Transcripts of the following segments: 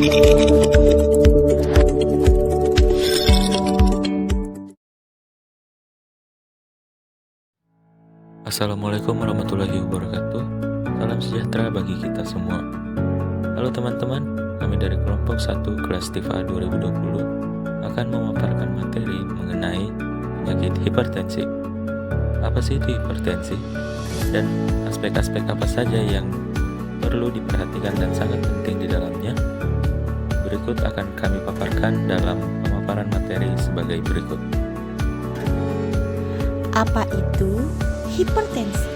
Assalamualaikum warahmatullahi wabarakatuh. Salam sejahtera bagi kita semua. Halo teman-teman, kami dari kelompok 1 kelas TIFA 2020 akan memaparkan materi mengenai penyakit hipertensi. Apa sih itu hipertensi? Dan aspek-aspek apa saja yang perlu diperhatikan dan sangat penting di dalamnya? Berikut akan kami paparkan dalam pemaparan materi sebagai berikut. Apa itu hipertensi?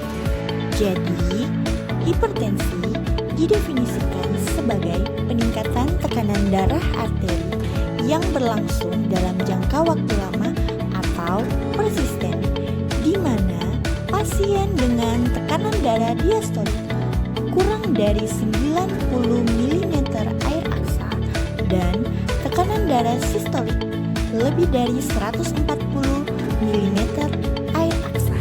Jadi, hipertensi didefinisikan sebagai peningkatan tekanan darah arteri yang berlangsung dalam jangka waktu lama atau persisten, di mana pasien dengan tekanan darah diastolik kurang dari 90 mm air aksa dan tekanan darah sistolik lebih dari 140 mm air aksa.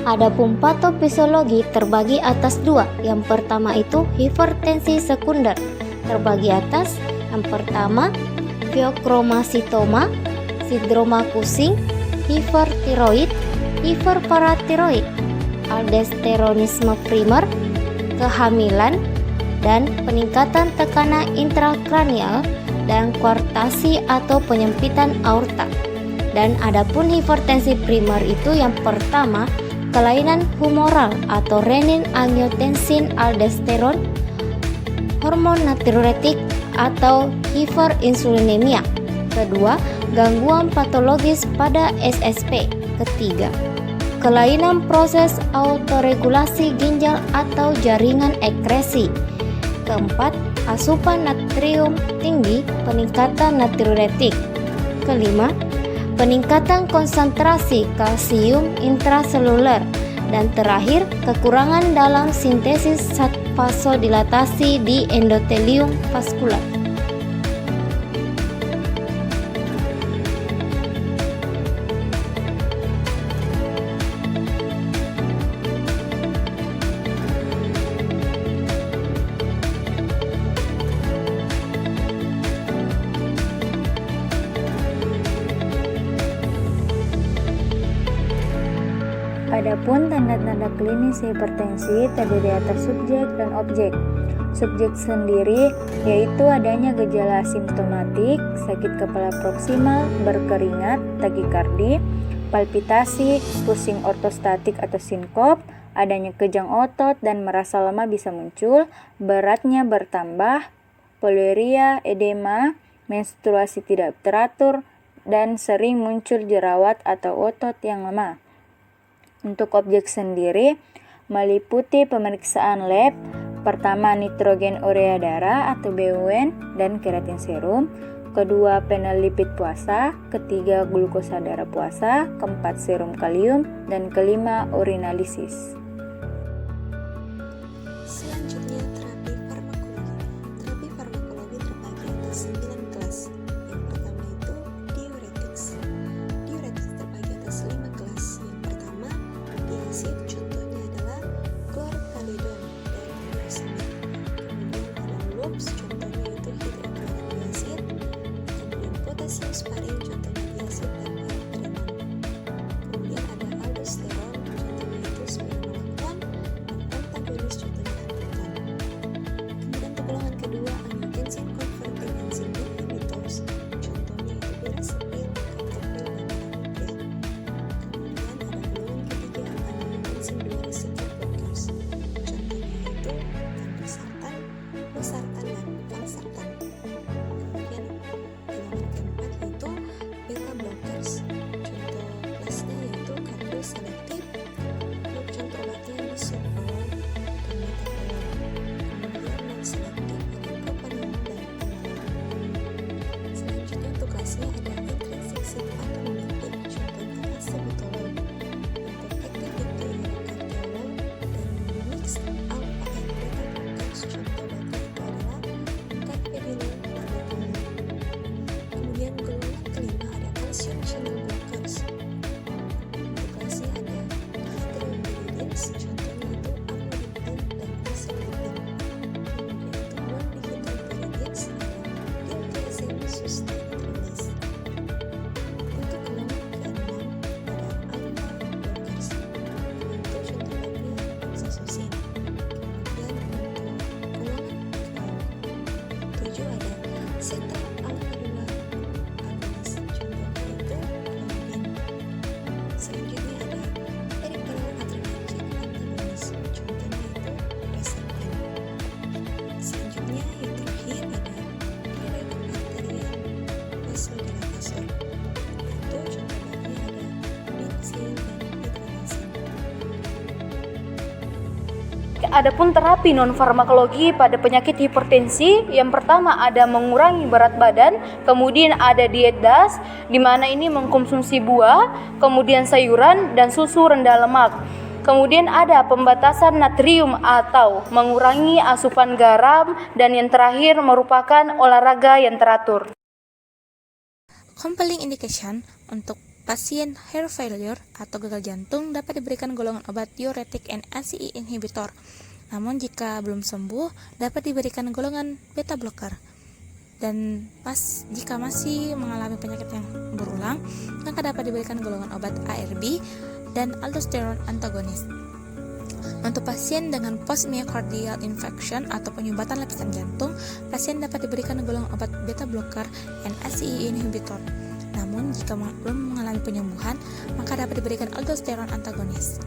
Adapun patofisiologi terbagi atas dua. Yang pertama itu hipertensi sekunder. Terbagi atas yang pertama pheochromocytoma, sindroma Cushing, hipertiroid, hiperparatiroid, aldosteronisme primer, kehamilan, dan peningkatan tekanan intrakranial dan koartasi atau penyempitan aorta. Dan adapun hipertensi primer itu yang pertama kelainan humoral atau renin angiotensin aldosteron, hormon natriuretik atau hiperinsulinemia. Kedua, gangguan patologis pada SSP. Ketiga, kelainan proses autoregulasi ginjal atau jaringan ekresi. Keempat, asupan natrium tinggi, peningkatan natriuretik. Kelima, peningkatan konsentrasi kalsium intraseluler. Dan terakhir, kekurangan dalam sintesis vasodilatasi di endotelium vaskular. Adapun tanda-tanda klinis hipertensi terdiri atas subjek dan objek. Subjek sendiri yaitu adanya gejala simptomatik, sakit kepala proksimal, berkeringat, takikardi, palpitasi, pusing ortostatik atau sinkop, adanya kejang otot dan merasa lemah bisa muncul, beratnya bertambah, poliuria, edema, menstruasi tidak teratur, dan sering muncul jerawat atau otot yang lemah. Untuk objek sendiri meliputi pemeriksaan lab, pertama nitrogen urea darah atau BUN dan keratin serum, kedua panel lipid puasa, ketiga glukosa darah puasa, keempat serum kalium, dan kelima urinalisis. Selanjutnya terapi farmakologi. Terapi farmakologi terbagi atas 9 kelas. Yang pertama itu diuretics. Diuretics terbagi atas 5 kelas. Yang pertama diazid, contohnya adalah chlorphalidon dan furosemid. Kemudian ada loops, contohnya itu hidroklorид diazid. Kemudian potasium sparing, contohnya diazid dan metilkrenon. Kemudian ada aldosteron, contohnya itu spironolakton, dan antagonis, contohnya ambriton. Kemudian tergolongan kedua angiotensin converting enzyme inhibitors, contohnya itu piracetil, captopril, dan ramipril. Kemudian ada golongan ketiga angiotensin 2 receptor blockers, contohnya itu irbesartan, losartan, dan adapun terapi non-farmakologi pada penyakit hipertensi, yang pertama ada mengurangi berat badan, kemudian ada diet DAS, di mana ini mengkonsumsi buah, kemudian sayuran dan susu rendah lemak. Kemudian ada pembatasan natrium atau mengurangi asupan garam, dan yang terakhir merupakan olahraga yang teratur. Compelling indication untuk pasien heart failure atau gagal jantung dapat diberikan golongan obat diuretik and ACE inhibitor. Namun jika belum sembuh dapat diberikan golongan beta blocker. Dan jika masih mengalami penyakit yang berulang, maka dapat diberikan golongan obat ARB dan aldosterone antagonis. Untuk pasien dengan post myocardial infarction atau penyumbatan lapisan jantung, pasien dapat diberikan golongan obat beta blocker and ACE inhibitor. Namun jika belum mengalami penyembuhan, maka dapat diberikan aldosterone antagonis.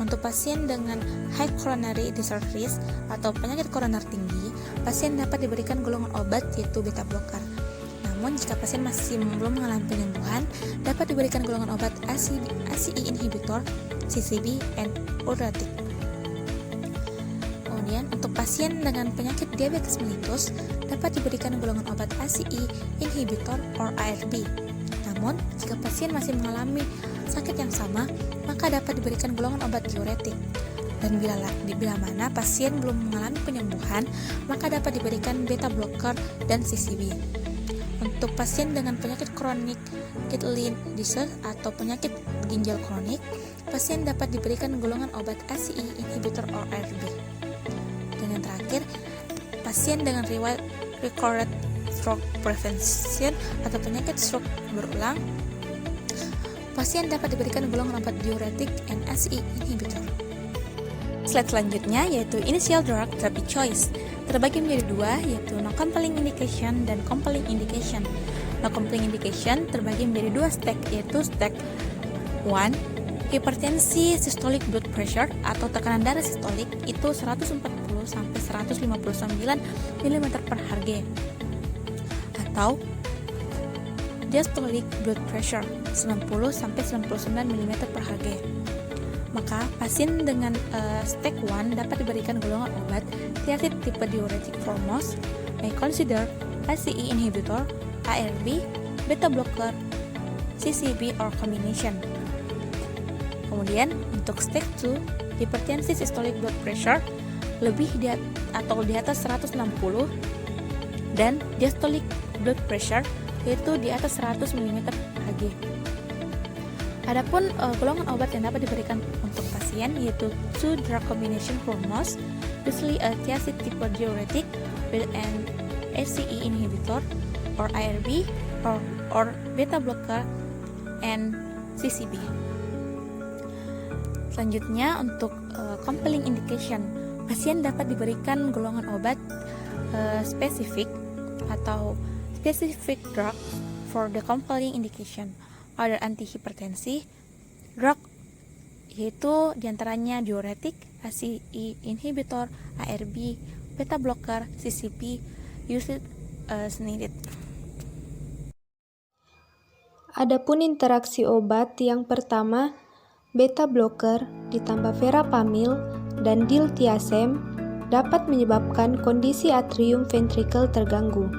Untuk pasien dengan high coronary disease risk atau penyakit koroner tinggi, pasien dapat diberikan golongan obat yaitu beta blocker. Namun jika pasien masih belum mengalami penyembuhan, dapat diberikan golongan obat ACE inhibitor, CCB, and diuretik. Kemudian untuk pasien dengan penyakit diabetes mellitus dapat diberikan golongan obat ACE inhibitor or ARB. Namun jika pasien masih mengalami sakit yang sama, maka dapat diberikan golongan obat diuretik. Dan bila mana pasien belum mengalami penyembuhan, maka dapat diberikan beta blocker dan CCB. Untuk pasien dengan penyakit kronik kidney disease atau penyakit ginjal kronik, pasien dapat diberikan golongan obat ACE inhibitor or ARB. Dan yang terakhir, pasien dengan riwayat recurrent stroke prevention atau penyakit stroke berulang, pasien dapat diberikan golongan obat diuretik and ACE inhibitor. Slide selanjutnya yaitu initial drug therapy choice. Terbagi menjadi dua, yaitu no compelling indication dan compelling indication. No compelling indication terbagi menjadi dua stage, yaitu stage 1, hipertensi systolic blood pressure atau tekanan darah sistolik itu 140 sampai 159 mm per Hg, atau diastolic blood pressure 90 sampai 99 mm per Hg. Maka pasien dengan stage 1 dapat diberikan golongan obat thiazide tipe diuretic foremost, may consider ACE inhibitor, ARB, beta blocker, CCB or combination. Kemudian untuk stage 2, hipertensi systolic blood pressure lebih di atas 160 dan diastolic blood pressure yaitu di atas 100 mm Hg. Adapun golongan obat yang dapat diberikan untuk pasien yaitu 2 drug combination foremost, usually a thiazide type diuretic with an ACE inhibitor or ARB or beta blocker and CCB. Selanjutnya untuk compelling indication, pasien dapat diberikan golongan obat spesifik atau specific drug for the compelling indication. Other antihipertensi drug yaitu diantaranya diuretik, ACE inhibitor, ARB, beta blocker, CCB, used as needed. Adapun interaksi obat yang pertama, beta blocker ditambah verapamil dan diltiazem dapat menyebabkan kondisi atrium ventricle terganggu.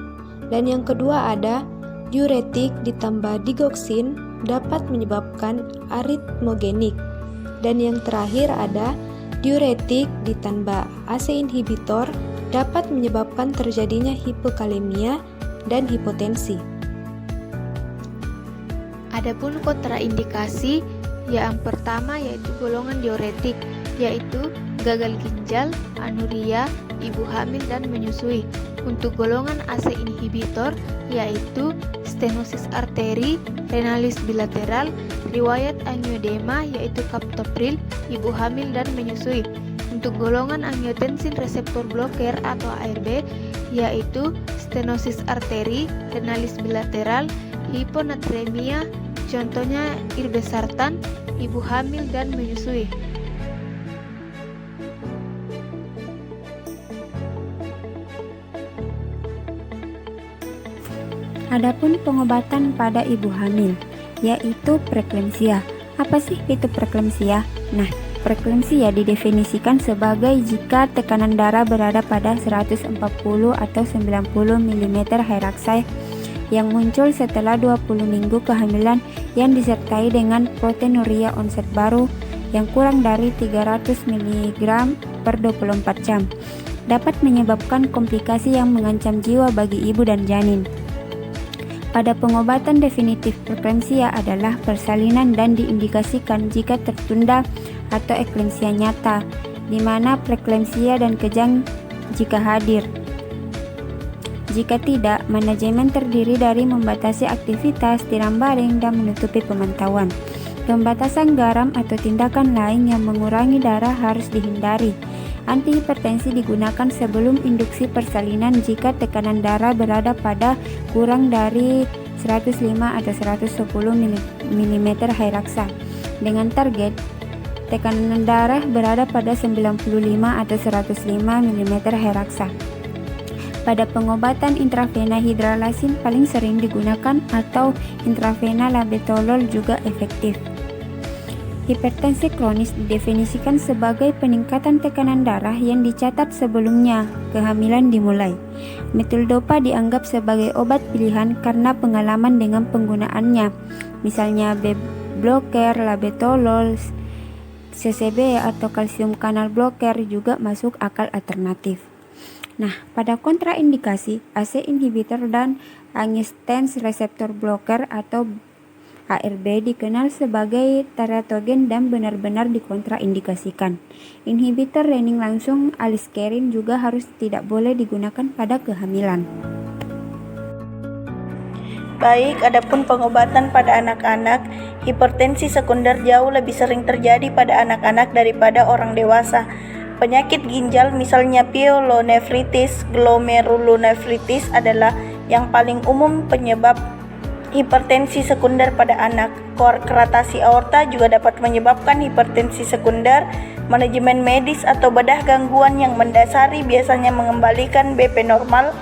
Dan yang kedua ada diuretik ditambah digoxin dapat menyebabkan aritmogenik. Dan yang terakhir ada diuretik ditambah ACE inhibitor dapat menyebabkan terjadinya hipokalemia dan hipotensi. Adapun kontraindikasi yang pertama yaitu golongan diuretik, yaitu gagal ginjal, anuria, ibu hamil dan menyusui. Untuk golongan ACE inhibitor yaitu stenosis arteri, renalis bilateral, riwayat angioedema yaitu captopril, ibu hamil dan menyusui. Untuk golongan angiotensin reseptor blocker atau ARB yaitu stenosis arteri, renalis bilateral, hiponatremia, contohnya irbesartan, ibu hamil dan menyusui. Adapun pengobatan pada ibu hamil, yaitu preeklamsia. Apa sih itu preeklamsia? Nah, preeklamsia didefinisikan sebagai jika tekanan darah berada pada 140 atau 90 mm Hg yang muncul setelah 20 minggu kehamilan yang disertai dengan proteinuria onset baru yang kurang dari 300 mg per 24 jam, dapat menyebabkan komplikasi yang mengancam jiwa bagi ibu dan janin. Pada pengobatan definitif preeklamsia adalah persalinan dan diindikasikan jika tertunda atau eklamsia nyata, di mana preeklamsia dan kejang jika hadir. Jika tidak, manajemen terdiri dari membatasi aktivitas, tiram baring, dan menutupi pemantauan. Pembatasan garam atau tindakan lain yang mengurangi darah harus dihindari. Antihipertensi digunakan sebelum induksi persalinan jika tekanan darah berada pada kurang dari 105 atau 110 mm Hg dengan target tekanan darah berada pada 95 atau 105 mm Hg. Pada pengobatan intravena hidralazin paling sering digunakan atau intravena labetalol juga efektif. Hipertensi kronis didefinisikan sebagai peningkatan tekanan darah yang dicatat sebelumnya kehamilan dimulai. Metildopa dianggap sebagai obat pilihan karena pengalaman dengan penggunaannya, misalnya B-blocker, labetalol, CCB atau kalsium kanal blocker juga masuk akal alternatif. Nah, pada kontraindikasi, ACE inhibitor dan angiotensin receptor blocker atau ARB dikenal sebagai teratogen dan benar-benar dikontraindikasikan. Inhibitor renin langsung aliskirin juga harus tidak boleh digunakan pada kehamilan. Baik, adapun pengobatan pada anak-anak, hipertensi sekunder jauh lebih sering terjadi pada anak-anak daripada orang dewasa. Penyakit ginjal misalnya pyelonefritis, glomerulonefritis adalah yang paling umum penyebab hipertensi sekunder pada anak. Keratasi aorta juga dapat menyebabkan hipertensi sekunder. Manajemen medis atau bedah gangguan yang mendasari biasanya mengembalikan BP normal.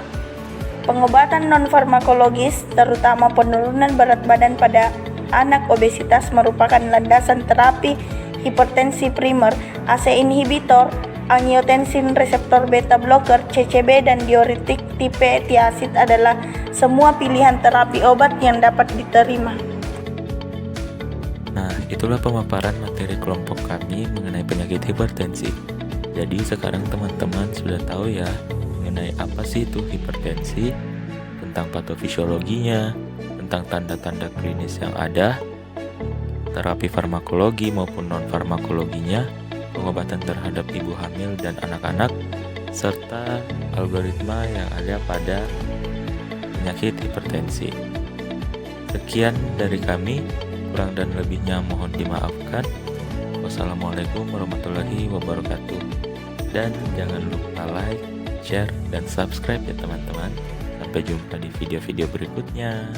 Pengobatan non-farmakologis, terutama penurunan berat badan pada anak obesitas merupakan landasan terapi hipertensi primer. ACE inhibitor, angiotensin reseptor beta blocker, CCB, dan diuretik tipe thiazid adalah semua pilihan terapi obat yang dapat diterima. Nah, itulah pemaparan materi kelompok kami mengenai penyakit hipertensi. Jadi sekarang teman-teman sudah tahu ya mengenai apa sih itu hipertensi, tentang patofisiologinya, tentang tanda-tanda klinis yang ada, terapi farmakologi maupun non-farmakologinya, pengobatan terhadap ibu hamil dan anak-anak, serta algoritma yang ada pada penyakit hipertensi. Sekian dari kami, kurang dan lebihnya mohon dimaafkan. Wassalamualaikum warahmatullahi wabarakatuh. Dan jangan lupa like, share, dan subscribe ya teman-teman. Sampai jumpa di video-video berikutnya.